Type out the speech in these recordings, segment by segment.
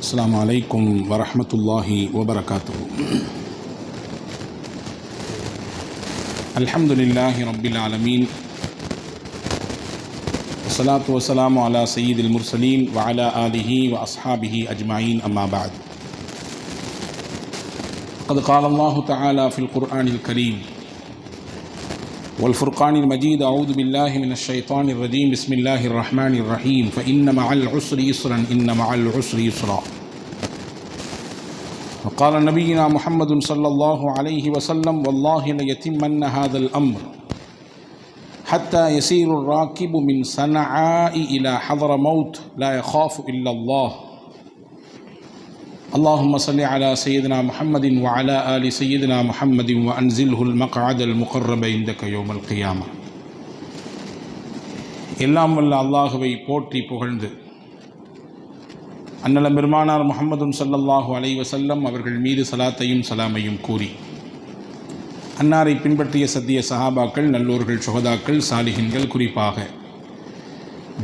السلام عليكم ورحمة الله وبركاته. الحمد لله رب العالمين، والصلاة والسلام على سيد المرسلين وعلى آله وأصحابه أجمعين، أما بعد. قد قال الله تعالى في القرآن الكريم والفرقان المجيد: أعوذ بالله من الشيطان الرجيم، بسم الله الرحمن الرحيم، فإن مع العسر يسرا إن مع العسر يسرا. وقال نبينا محمد صلى الله عليه وسلم: والله ليتمن هذا الأمر حتى يسير الراكب من صنعاء إلى حضرموت لا يخاف إلا الله. اللهم صل على سيدنا محمد وعلى آل سيدنا محمد وأنزله المقعد المقرب عندك يوم القيامة. எல்லாம் வல்ல அல்லாஹுவை போற்றி புகழ்ந்து அன்னலம் பெருமானார் முஹம்மதுன் ஸல்லல்லாஹு அலைஹி வஸல்லம் அவர்கள் மீது சலாத்தையும் சலாமையும் கூறி, அன்னாரை பின்பற்றிய சத்திய சஹாபாக்கள், நல்லோர்கள், சுஹதாக்கள், சாலிஹின்கள், குறிப்பாக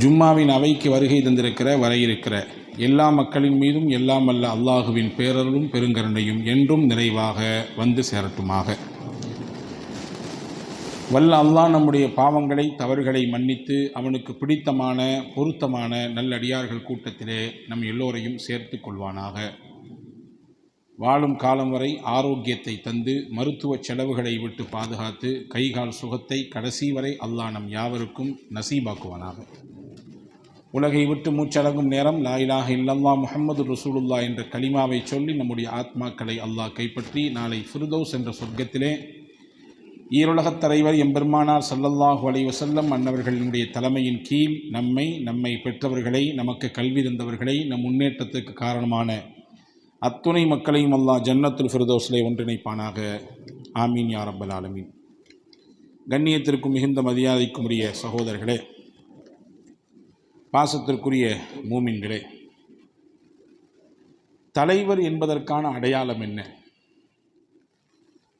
ஜும்மாவின் அவைக்கு வருகை தந்திருக்கிற வர இருக்கிற எல்லா மக்களின் மீதும் எல்லாம் வல்ல அல்லாஹுவின் பேரருளும் பெருங்கருணையும் என்றும் நிறைவாக வந்து சேரட்டுமாக. வல்ல அல்லாஹ் நம்முடைய பாவங்களை, தவறுகளை மன்னித்து அவனுக்கு பிடித்தமான பொருத்தமான நல்லடியார்கள் கூட்டத்திலே நம் எல்லோரையும் சேர்த்து கொள்வானாக. வாழும் காலம் வரை ஆரோக்கியத்தை தந்து மருத்துவ செலவுகளை விட்டு பாதுகாத்து கைகால் சுகத்தை கடைசி வரை அல்லாஹ் நம் யாவருக்கும் நசீபாக்குவானாக. உலகை விட்டு மூச்சடங்கும் நேரம் லா இலாஹ இல்லல்லாஹ் முஹம்மது ரசூலுல்லாஹ் என்ற கலிமாவை சொல்லி நம்முடைய ஆத்மாக்களை அல்லாஹ் கைப்பற்றி நாளை ஃபிர்தௌஸ் என்ற சொர்க்கத்திலே ஈருலகத் தலைவர் எம்பெருமானார் ஸல்லல்லாஹு அலைஹி வஸல்லம் அன்னவர்களினுடைய தலைமையின் கீழ் நம்மை பெற்றவர்களை, நமக்கு கல்வி தந்தவர்களை, நம் முன்னேற்றத்துக்கு காரணமான அத்துணை மக்களையும் அல்லாஹ் ஜன்னத்துல் ஃபிர்தௌஸிலே ஒன்றிணைப்பானாக. ஆமீன் யா ரப்பல் ஆலமீன். கண்ணியத்திற்கும் மிகுந்த மரியாதைக்கும் உரிய சகோதரர்களே, பாசத்திற்குரிய மூமின்களே, தலைவர் என்பதற்கான அடையாளம் என்ன?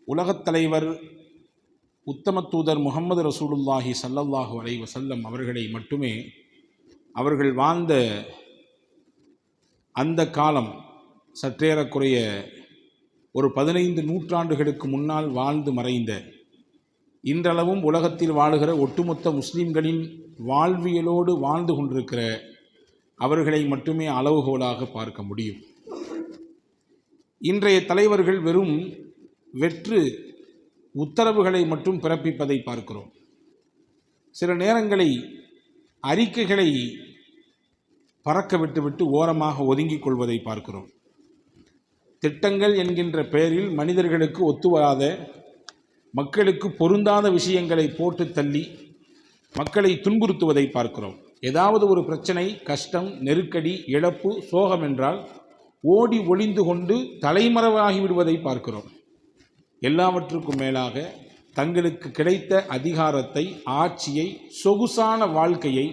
உலகத் தலைவர் உத்தம தூதர் முஹம்மது ரசூலுல்லாஹி ஸல்லல்லாஹு அலைஹி வஸல்லம் அவர்களை மட்டுமே அவர்கள் வாழ்ந்த அந்த காலம் சற்றேறக்குறைய ஒரு 15 நூற்றாண்டுகளுக்கு முன்னால் வாழ்ந்து மறைந்த, இன்றளவும் உலகத்தில் வாழுகிற ஒட்டுமொத்த முஸ்லீம்களின் வாழ்வியலோடு வாழ்ந்து கொண்டிருக்கிற அவர்களை மட்டுமே அளவுகோலாக பார்க்க முடியும். இன்றைய தலைவர்கள் வெறும் வெற்று உத்தரவுகளை மட்டும் பிறப்பிப்பதை பார்க்கிறோம். சில நேரங்களை அறிக்கைகளை பறக்க விட்டுவிட்டு ஓரமாக ஒதுங்கிக் கொள்வதை பார்க்கிறோம். திட்டங்கள் என்கின்ற பெயரில் மனிதர்களுக்கு ஒத்துவராத, மக்களுக்கு பொருந்தாத விஷயங்களை போட்டு தள்ளி மக்களை துன்புறுத்துவதை பார்க்கிறோம். ஏதாவது ஒரு பிரச்சனை, கஷ்டம், நெருக்கடி, இழப்பு, சோகம் என்றால் ஓடி ஒளிந்து கொண்டு தலைமறைவாகி விடுவதை பார்க்கிறோம். எல்லாவற்றுக்கும் மேலாக தங்களுக்கு கிடைத்த அதிகாரத்தை, ஆட்சியை, சொகுசான வாழ்க்கையை,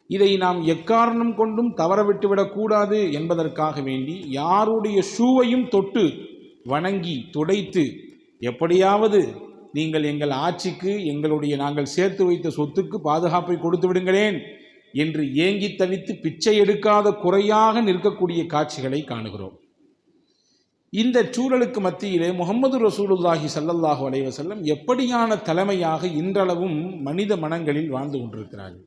இதை நாம் எக்காரணம் கொண்டும் தவறவிட்டுவிடக்கூடாது என்பதற்காக வேண்டி யாருடைய ஷூவையும் தொட்டு வணங்கி துடைத்து, எப்படியாவது நீங்கள் எங்கள் ஆட்சிக்கு நாங்கள் சேர்த்து வைத்த சொத்துக்கு பாதுகாப்பை கொடுத்து விடுங்களேன் என்று ஏங்கி தவித்து பிச்சை எடுக்காத குறையாக நிற்கக்கூடிய காட்சிகளை காணுகிறோம். இந்த சூழலுக்கு மத்தியிலே முஹம்மது ரசூலுல்லாஹி ஸல்லல்லாஹு அலைஹி வஸல்லம் எப்படியான தலைமையாக இன்றளவும் மனித மனங்களில் வாழ்ந்து கொண்டிருக்கிறார்கள்?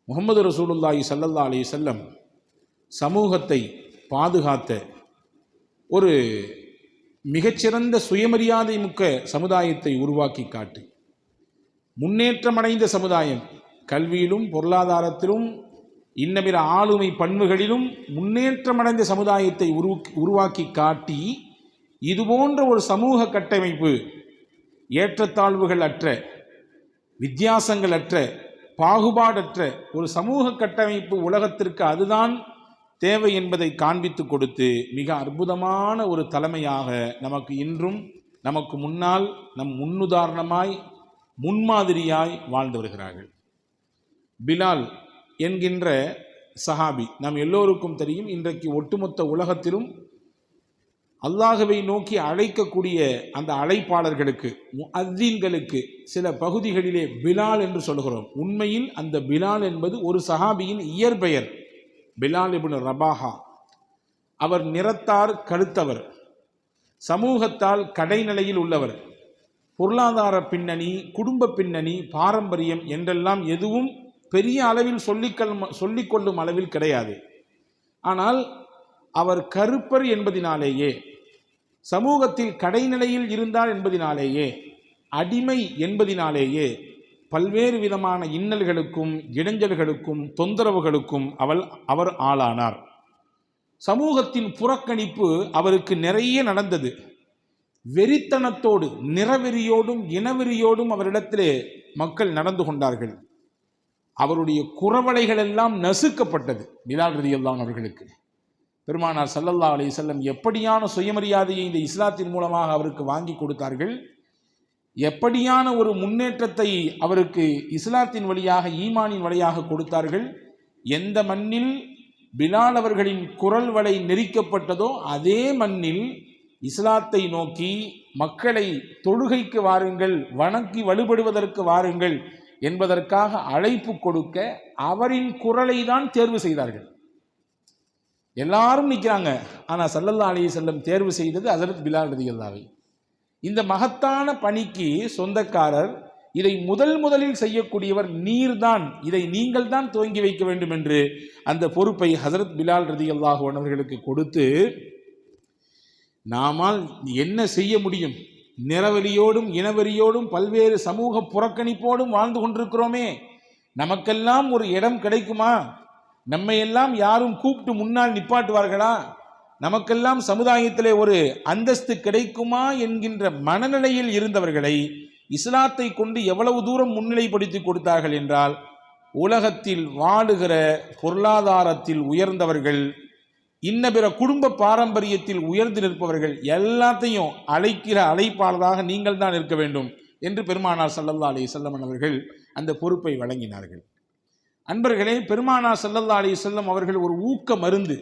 முஹம்மது ரசூலுல்லாஹி ஸல்லல்லாஹு அலைஹி வஸல்லம் சமூகத்தை பாதுகாத்த ஒரு மிகச்சிறந்த சுயமரியாதை மிக்க சமுதாயத்தை உருவாக்கி காட்டி, முன்னேற்றமடைந்த சமுதாயம், கல்வியிலும் பொருளாதாரத்திலும் இன்னபிற ஆளுமை பண்புகளிலும் முன்னேற்றமடைந்த சமுதாயத்தை உருவாக்கி காட்டி, இதுபோன்ற ஒரு சமூக கட்டமைப்பு, ஏற்றத்தாழ்வுகள் அற்ற, வித்தியாசங்கள் அற்ற, பாகுபாடற்ற ஒரு சமூக கட்டமைப்பு உலகத்திற்கு அதுதான் தேவை என்பதை காண்பித்து கொடுத்து மிக அற்புதமான ஒரு தலைமையாக நமக்கு இன்றும், நமக்கு முன்னால், நம் முன்னுதாரணமாய், முன்மாதிரியாய் வாழ்ந்து வருகிறார்கள். பிலால் என்கின்ற சஹாபி நாம் எல்லோருக்கும் தெரியும். இன்றைக்கு ஒட்டுமொத்த உலகத்திலும் அல்லாஹ்வை நோக்கி அழைக்கக்கூடிய அந்த அழைப்பாளர்களுக்கு, முஅzzீன்களுக்கு சில பகுதிகளிலே பிலால் என்று சொல்கிறோம். உண்மையில் அந்த பிலால் என்பது ஒரு சஹாபியின் இயற்பெயர். பிலால் இப்னு ரபாஹா அவர் நிறத்தார் கருத்தவர், சமூகத்தால் கடைநிலையில் உள்ளவர், பொருளாதார பின்னணி, குடும்ப பின்னணி, பாரம்பரியம் என்றெல்லாம் எதுவும் பெரிய அளவில் சொல்லிக்கொள்ளும் அளவில் கிடையாது. ஆனால் அவர் கருப்பர் என்பதினாலேயே, சமூகத்தில் கடைநிலையில் இருந்தார் என்பதினாலேயே, அடிமை என்பதினாலேயே பல்வேறு விதமான இன்னல்களுக்கும் இடைஞ்சல்களுக்கும் தொந்தரவுகளுக்கும் அவர் ஆளானார். சமூகத்தின் புறக்கணிப்பு அவருக்கு நிறைய நடந்தது. வெறித்தனத்தோடு, நிறவெறியோடும் இனவெறியோடும் அவரிடத்திலே மக்கள் நடந்து கொண்டார்கள். அவருடைய குரவலைகள் எல்லாம் நசுக்கப்பட்டது. பிலால் ரலியல்லாஹு அன்ஹு அவர்களுக்கு பெருமானார் ஸல்லல்லாஹு அலைஹி வஸல்லம் எப்படியான சுயமரியாதையை இந்த இஸ்லாத்தின் மூலமாக அவருக்கு வாங்கி கொடுத்தார்கள், எப்படியான ஒரு முன்னேற்றத்தை அவருக்கு இஸ்லாத்தின் வழியாக, ஈமானின் வழியாக கொடுத்தார்கள். எந்த மண்ணில் பிலால் அவர்களின் குரல் வலை நெரிக்கப்பட்டதோ அதே மண்ணில் இஸ்லாத்தை நோக்கி மக்களை தொழுகைக்கு வாருங்கள், வணங்கி வழிபடுவதற்கு வாருங்கள் என்பதற்காக அழைப்பு கொடுக்க அவரின் குரலை தான் தேர்வு செய்தார்கள். எல்லாரும் நிற்கிறாங்க, ஆனால் ஸல்லல்லாஹு அலைஹி வஸல்லம் தேர்வு செய்தது ஹஜ்ரத் பிலால் ரலியல்லாஹு. இந்த மகத்தான பணிக்கு சொந்தக்காரர், இதை முதலில் செய்யக்கூடியவர் நீர்தான், இதை நீங்கள் தான் துவங்கி வைக்க வேண்டும் என்று அந்த பொறுப்பை ஹஜ்ரத் பிலால் ரலியல்லாஹு அன்ஹு அவர்களுக்கு கொடுத்து, நாமால் என்ன செய்ய முடியும், நிறவெறியோடும் இனவெறியோடும் பல்வேறு சமூக புறக்கணிப்போடும் வாழ்ந்து கொண்டிருக்கிறோமே, நமக்கெல்லாம் ஒரு இடம் கிடைக்குமா, நம்மையெல்லாம் யாரும் கூப்பிட்டு முன்னால் நிப்பாட்டுவார்களா, நமக்கெல்லாம் சமுதாயத்திலே ஒரு அந்தஸ்து கிடைக்குமா என்கின்ற மனநிலையில் இருந்தவர்களை இஸ்லாத்தை கொண்டு எவ்வளவு தூரம் முன்னிலைப்படுத்தி கொடுத்தார்கள் என்றால், உலகத்தில் வாழுகிற பொருளாதாரத்தில் உயர்ந்தவர்கள், இன்ன பிற குடும்ப பாரம்பரியத்தில் உயர்ந்து நிற்பவர்கள் எல்லாத்தையும் அழைக்கிற அழைப்பாளராக நீங்கள் தான் இருக்க வேண்டும் என்று பெருமானார் ஸல்லல்லாஹு அலைஹி வஸல்லம் அவர்கள் அந்த பொறுப்பை வழங்கினார்கள். அன்பர்களே, பெருமானார் ஸல்லல்லாஹு அலைஹி வஸல்லம் அவர்கள் ஒரு ஊக்க மருந்து,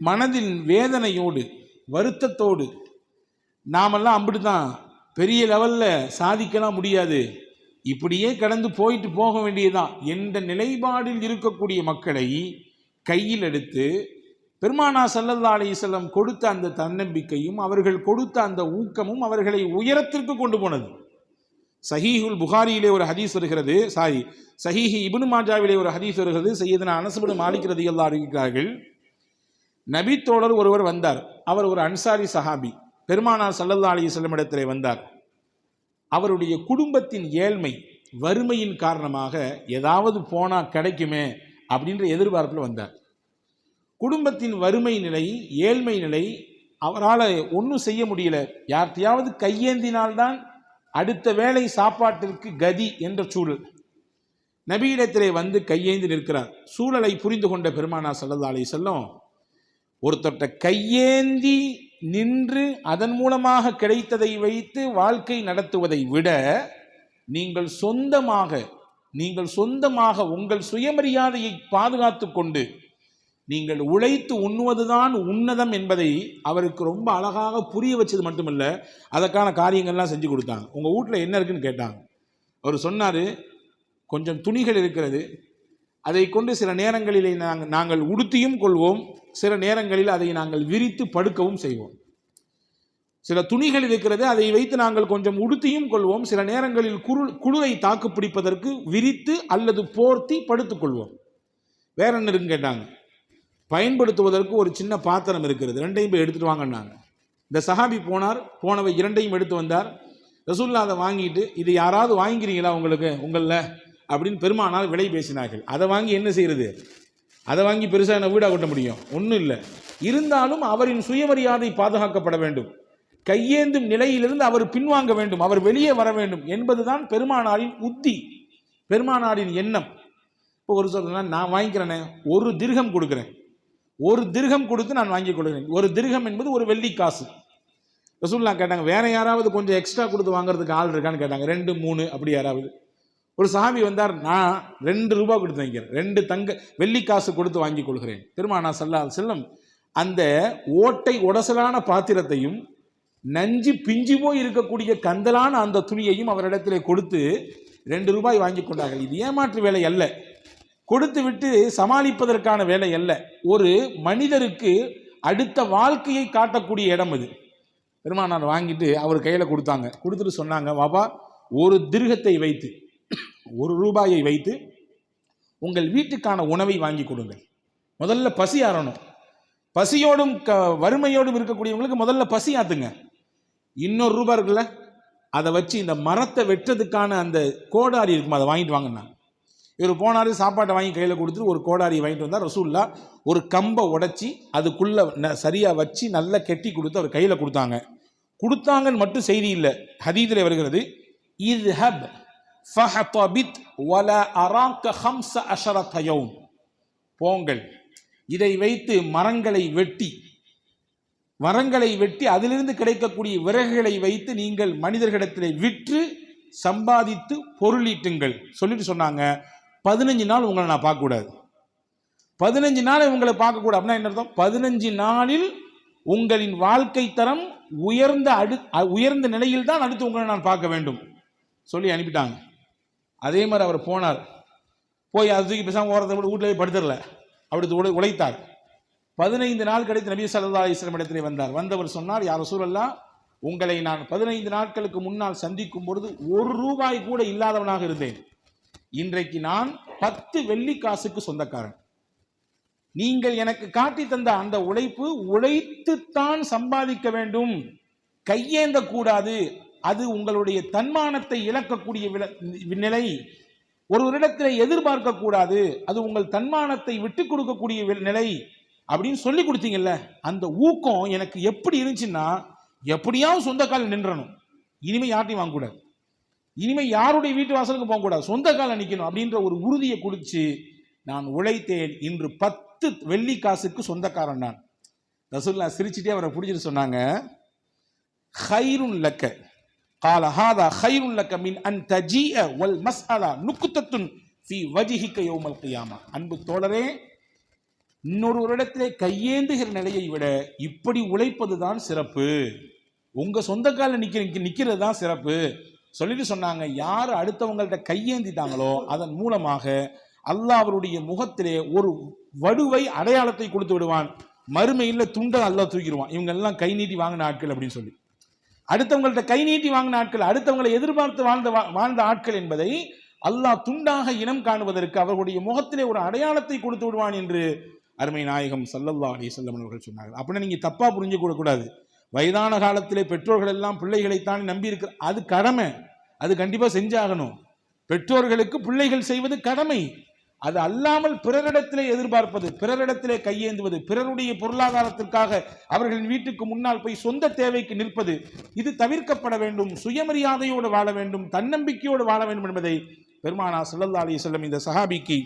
மனதில் வேதனையோடு வருத்தத்தோடு, நாமெல்லாம் அப்படித்தான் பெரிய லெவலில் சாதிக்கலாம் முடியாது, இப்படியே கடந்து போயிட்டு போக வேண்டியதுதான் என்ற நிலைப்பாடில் இருக்கக்கூடிய மக்களை கையில் எடுத்து பெருமானார் ஸல்லல்லாஹு அலைஹி வஸல்லம் கொடுத்த அந்த தன்னம்பிக்கையும் அவர்கள் கொடுத்த அந்த ஊக்கமும் அவர்களை உயரத்திற்கு கொண்டு போனது. சஹீஹுல் புகாரியிலே ஒரு ஹதீஸ் வருகிறது, சஹீஹ் இப்னு மாஜாவிலே ஒரு ஹதீஸ் வருகிறது. சையதுனா அனஸ் இப்னு மாலிக் ரலியல்லாஹு அன்ஹு அறிவிக்கிறார்கள், நபி தோழர் ஒருவர் வந்தார். அவர் ஒரு அன்சாரி சஹாபி. பெருமானார் ஸல்லல்லாஹு அலைஹி வஸல்லம் இடத்திலே வந்தார். அவருடைய குடும்பத்தின் ஏழ்மை, வறுமையின் காரணமாக ஏதாவது போனால் கிடைக்குமே அப்படின்ற எதிர்பார்ப்பில் வந்தார். குடும்பத்தின் வறுமை நிலை, ஏழ்மை நிலை, அவரால் ஒன்றும் செய்ய முடியல. யார்கிட்டையாவது கையேந்தினால்தான் அடுத்த வேளை சாப்பாட்டிற்கு கதி என்ற சூழல். நபியிடத்திலே வந்து கையேந்தி நிற்கிறார். சூழலை புரிந்து கொண்ட பெருமானார் ஸல்லல்லாஹு அலைஹி வஸல்லம், ஒருத்தட்ட கையேந்தி நின்று அதன் மூலமாக கிடைத்ததை வைத்து வாழ்க்கை நடத்துவதை விட நீங்கள் சொந்தமாக உங்கள் சுயமரியாதையை பாதுகாத்து கொண்டு நீங்கள் உழைத்து உண்ணுவதுதான் உன்னதம் என்பதை அவருக்கு ரொம்ப அழகாக புரிய வச்சது மட்டுமல்ல, அதற்கான காரியங்கள்லாம் செஞ்சு கொடுத்தாங்க. உங்கள் வீட்டில் என்ன இருக்குன்னு கேட்டாங்க. அவர் சொன்னார், கொஞ்சம் துணிகள் இருக்கிறது, அதை கொண்டு சில நேரங்களிலே நாங்கள் உடுத்தியும் கொள்வோம், சில நேரங்களில் அதை நாங்கள் விரித்து படுக்கவும் செய்வோம். சில துணிகள் இருக்கிறது, அதை வைத்து நாங்கள் கொஞ்சம் உடுத்தியும் கொள்வோம், சில நேரங்களில் குளிரை தாக்கு பிடிப்பதற்கு விரித்து அல்லது போர்த்தி படுத்துக்கொள்வோம். வேற என்ன இருக்குன்னு கேட்டாங்க. பயன்படுத்துவதற்கு ஒரு சின்ன பாத்திரம் இருக்கிறது, ரெண்டையும் போய் எடுத்துட்டு வாங்கினாங்க. இந்த சஹாபி போனவை இரண்டையும் எடுத்து வந்தார். ரசூலுல்லாஹ் அதை வாங்கிட்டு, இது யாராவது வாங்கிக்கிறீங்களா உங்களில் அப்படின்னு பெருமானார் விலை பேசினார்கள். அதை வாங்கி என்ன செய்யறது, அதை வாங்கி பெருசாக என்ன வீடாக கொட்ட முடியும், ஒன்றும் இல்லை. இருந்தாலும் அவரின் சுயமரியாதை பாதுகாக்கப்பட வேண்டும், கையேந்தும் நிலையிலிருந்து அவர் பின்வாங்க வேண்டும், அவர் வெளியே வர வேண்டும் என்பதுதான் பெருமானாரின் உத்தி, பெருமானாரின் எண்ணம். இப்போ ஒரு சொல்றேன், நான் வாங்கிக்கிறேனே, ஒரு திர்ஹம் கொடுக்குறேன், ஒரு திர்ஹம் கொடுத்து நான் வாங்கி கொடுக்குறேன். ஒரு திர்ஹம் என்பது ஒரு வெள்ளி காசு. ரசூலுல்லாஹ் கேட்டாங்க, வேற யாராவது கொஞ்சம் எக்ஸ்ட்ரா கொடுத்து வாங்குறதுக்கு ஆள் இருக்கான்னு கேட்டாங்க. 2, 3 அப்படி யாராவது. ஒரு சஹாபி வந்தார், நான் 2 ரூபாய் கொடுத்து வாங்கிக்கிறேன், 2 வெள்ளி காசு கொடுத்து வாங்கி கொள்கிறேன். பெருமானார் ஸல்லல்லாஹு அலைஹி வஸல்லம் அந்த ஓட்டை உடசலான பாத்திரத்தையும் நஞ்சு பிஞ்சு போய் இருக்கக்கூடிய கந்தலான அந்த துணியையும் அவரிடத்திலே கொடுத்து 2 ரூபாய் வாங்கி கொண்டார்கள். இது ஏமாற்று வேலை அல்ல, கொடுத்து விட்டு சமாளிப்பதற்கான வேலை அல்ல. ஒரு மனிதருக்கு அடுத்த வாழ்க்கையை காட்டக்கூடிய இடம் அது. பெருமானார் வாங்கிட்டு அவர் கையில் கொடுத்தாங்க. கொடுத்துட்டு சொன்னாங்க, பாபா, ஒரு திர்ஹத்தை வைத்து, ஒரு ரூபாயை வைத்து உங்கள் வீட்டுக்கான உணவை வாங்கி கொடுங்கள். முதல்ல பசி ஆறணும். பசியோடும் வறுமையோடும் இருக்கக்கூடியவங்களுக்கு முதல்ல பசி ஆத்துங்க. இன்னொரு ரூபாய் இருக்குல்ல, அதை வச்சு இந்த மரத்தை வெட்டுறதுக்கான அந்த கோடாரி இருக்கும், அதை வாங்கிட்டு வாங்கினா. இவர் போனாரு, சாப்பாட்டை வாங்கி கையில் கொடுத்துட்டு ஒரு கோடாரியை வாங்கிட்டு வந்தார். ரசூல்லா ஒரு கம்பை உடைச்சி அதுக்குள்ள சரியாக வச்சு நல்லா கெட்டி கொடுத்து அவர் கையில் கொடுத்தாங்க. கொடுத்தாங்கன்னு மட்டும் செய்தி இல்லை, ஹதீஸில் வருகிறது, இத்ஹப் ஃபஹதபித் வலா அராக 15 யௌம், போங்கள், இதை வைத்து மரங்களை வெட்டி அதிலிருந்து கிடைக்கக்கூடிய விறகுகளை வைத்து நீங்கள் மனிதர்களிடத்தில் விற்று சம்பாதித்து பொருளீட்டுங்கள் சொல்லிட்டு சொன்னாங்க. 15 நாள் உங்களை நான் பார்க்கக்கூடாது. 15 நாள் உங்களை பார்க்கக்கூடாது அப்படின்னா என்ன அர்த்தம்? 15 நாளில் உங்களின் வாழ்க்கை தரம் உயர்ந்த நிலையில் தான் அடுத்து உங்களை நான் பார்க்க வேண்டும் சொல்லி அனுப்பிட்டாங்க. அதே மாதிரி அவர் போனார். போய் அது தூக்கி பேசாமல் ஓரத்தை விட வீட்டில் போய் படுத்துடல, அப்படி உழைத்தார். 15 நாள் கழித்து நபி ஸல்லல்லாஹு அலைஹி வஸல்லம் இடத்திலே வந்தார். வந்தவர் சொன்னார், யா ரசூலல்லாஹ், உங்களை நான் 15 நாட்களுக்கு முன்னால் சந்திக்கும் பொழுது 1 ரூபாய் கூட இல்லாதவனாக இருந்தேன். இன்றைக்கு நான் 10 வெள்ளி காசுக்கு சொந்தக்காரன். நீங்கள் எனக்கு காட்டி தந்த அந்த உழைத்துத்தான் சம்பாதிக்க வேண்டும், கையேந்த கூடாது. அது உங்களுடைய தன்மானத்தை இழக்கக்கூடிய நிலை. ஒருவரிடத்தில் எதிர்பார்க்க கூடாது, அது உங்கள் தன்மானத்தை விட்டு கொடுக்கக்கூடிய நிலை அப்படின்னு சொல்லி கொடுத்தீங்கல்ல. அந்த ஊக்கம் எனக்கு எப்படி இருந்துச்சுன்னா, எப்படியாவது சொந்த காலில் நின்றணும், இனிமே யார்ட்டையும் வாங்கக்கூடாது, இனிமே யாருடைய வீட்டு வாசலுக்கு போகக்கூடாது, சொந்த காலில் நிற்கணும் அப்படின்ற ஒரு உறுதியை கொடுத்து நான் உழைத்தேன். இன்று 10 வெள்ளி காசுக்கு சொந்தக்காரன் நான். ரசூலுல்லாஹ் சிரிச்சிட்டே அவரை பிடிச்சிட்டு சொன்னாங்க, ஹைருன் லக்க قال هذا خير لك من ان تجيء والمساله نقطه في وجهك يوم القيامه. அன்பு தோழரே, இன்னொரு இடத்திலே கையேந்துகிற நிலையை விட இப்படி உழைப்பதுதான் சிறப்பு, உங்க சொந்த காலில் நிக்கிறது தான் சிறப்பு சொல்லிட்டு சொன்னாங்க. யார் அடுத்தவங்கள்ட்ட கையேந்திட்டாங்களோ அதன் மூலமாக அல்லாஹ் அவருடைய முகத்திலே ஒரு வடுவை அடையாளத்தை கொடுத்து விடுவான். மறுமையில் துண்டை அல்லாஹ் தூக்கிடுவான். இவங்க எல்லாம் கை நீட்டி வாங்கின ஆட்கள் அப்படின்னு சொல்லி, அடுத்தவங்கள்ட்ட கை நீட்டி வாங்கின ஆட்கள், அடுத்தவங்களை எதிர்பார்த்து வாழ்ந்த ஆட்கள் என்பதை அல்லாஹ் துண்டாக இனம் காணுவதற்கு அவர்களுடைய முகத்திலே ஒரு அடையாளத்தை கொடுத்து விடுவான் என்று அருமை நாயகம் ஸல்லல்லாஹு அலைஹி வஸல்லம் அவர்கள் சொன்னார்கள். அப்படின்னா நீங்க தப்பா புரிஞ்சு கூடாது. வயதான காலத்திலே பெற்றோர்கள் எல்லாம் பிள்ளைகளைத்தான் நம்பி இருக்கிற, அது கடமை, அது கண்டிப்பா செஞ்சாகணும். பெற்றோர்களுக்கு பிள்ளைகள் செய்வது கடமை. அது அல்லாமல் பிறரிடத்திலே எதிர்பார்ப்பது, பிறரிடத்திலே கையேந்துவது, பிறருடைய பொருளாதாரத்திற்காக அவர்களின் வீட்டுக்கு முன்னால் போய் சொந்த தேவைக்கு நிற்பது, இது தவிர்க்கப்பட வேண்டும். சுயமரியாதையோடு வாழ வேண்டும், தன்னம்பிக்கையோடு வாழ வேண்டும் என்பதை பெருமானார் ஸல்லல்லாஹு அலைஹி வஸல்லம் இந்த சஹாபிக்கு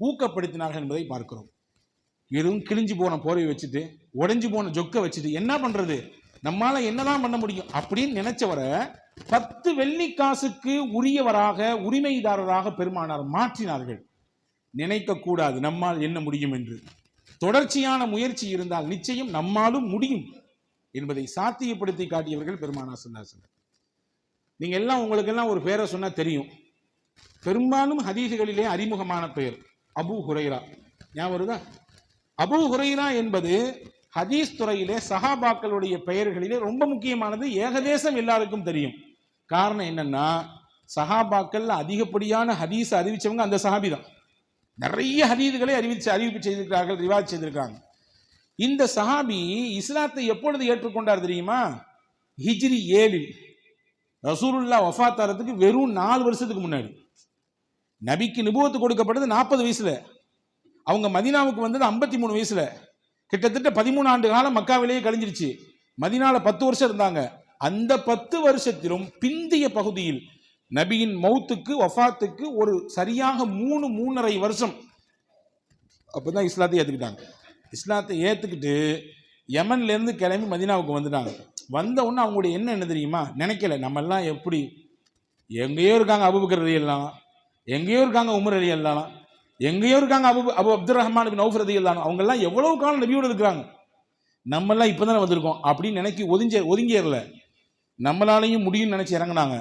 ஊக்கப்படுத்தினார்கள் என்பதை பார்க்கிறோம். வெறும் கிழிஞ்சு போன போரை வச்சுட்டு, உடைஞ்சு போன ஜொக்கை வச்சுட்டு என்ன பண்றது, நம்மால என்னதான் பண்ண முடியும் அப்படின்னு நினைச்சவரை 10 வெள்ளி காசுக்கு உரியவராக, உரிமைதாரராக பெருமானார் மாற்றினார்கள். நினைக்க கூடாது நம்மால் என்ன முடியும் என்று. தொடர்ச்சியான முயற்சி இருந்தால் நிச்சயம் நம்மாலும் முடியும் என்பதை சாத்தியப்படுத்தி காட்டியவர்கள் பெருமானார் ஸல்லல்லாஹு அலைஹி வஸல்லம். நீங்க எல்லாம், உங்களுக்கு எல்லாம் ஒரு பேரை சொன்னா தெரியும். பெரும்பாலும் ஹதீஸ்களிலே அறிமுகமான பெயர் அபூ ஹுரைரா. ஞாபகம் வருதா? அபூ ஹுரைரா என்பது ஹதீஸ் துறையிலே சஹாபாக்களுடைய பெயர்களிலே ரொம்ப முக்கியமானது. ஏகதேசம் எல்லாருக்கும் தெரியும். காரணம் என்னன்னா, சஹாபாக்கள் அதிகப்படியான ஹதீஸ் அறிவிச்சவங்க அந்த சஹாபி தான். நிறைய ஹதீதுகளை அறிவிப்பு செய்திருக்கிறார்கள், ரிவாஜ் செய்திருக்காங்க. இந்த சஹாபி இஸ்லாத்தை எப்பொழுது ஏற்றுக்கொண்டார் தெரியுமா? ஹிஜ்ரி 7 ரசூலுல்லாஹ் வஃபாத் ஆகிறதுக்கு வெறும் 4 வருஷத்துக்கு முன்னாடி. நபிக்கு நுபுவத்து கொடுக்கப்பட்டது 40 வயசுல, அவங்க மதீனாவுக்கு வந்தது 53 வயசுல. கிட்டத்தட்ட 13 ஆண்டு காலம் மக்காவிலேயே கழிஞ்சிருச்சு. மதீனால 10 வருஷம் இருந்தாங்க. அந்த 10 வருஷத்திலும் பிந்திய பகுதியில் நபியின் மௌத்துக்கு வஃபாத்துக்கு ஒரு சரியாக 3.5 வருஷம் அப்பதான் இஸ்லாத்தை ஏத்துக்கிட்டாங்க. இஸ்லாத்தை ஏத்துக்கிட்டு யமன்ல இருந்து கிளம்பி மதீனாவுக்கு வந்துட்டாங்க. வந்த உடனே அவங்களுடைய என்ன தெரியுமா? நினைக்கல நம்ம எல்லாம் எப்படி, எங்கேயோ இருக்காங்க அபூபக்கர் ரலியல்லாஹு, எங்கேயோ இருக்காங்க உமர் ரலியல்லாஹு, எங்கேயோ இருக்காங்க அபு அப்துர் ரஹ்மான் பின் அவுஃப் ரலியல்லாஹு, அவங்க எல்லாம் எவ்வளவு காலம் நபியோட இருக்கிறாங்க, நம்ம எல்லாம் இப்பதானே வந்திருக்கோம் அப்படின்னு நினைக்கி ஒதுங்கிடல. நம்மளாலையும் முடியும்னு நினைச்சு இறங்கினாங்க.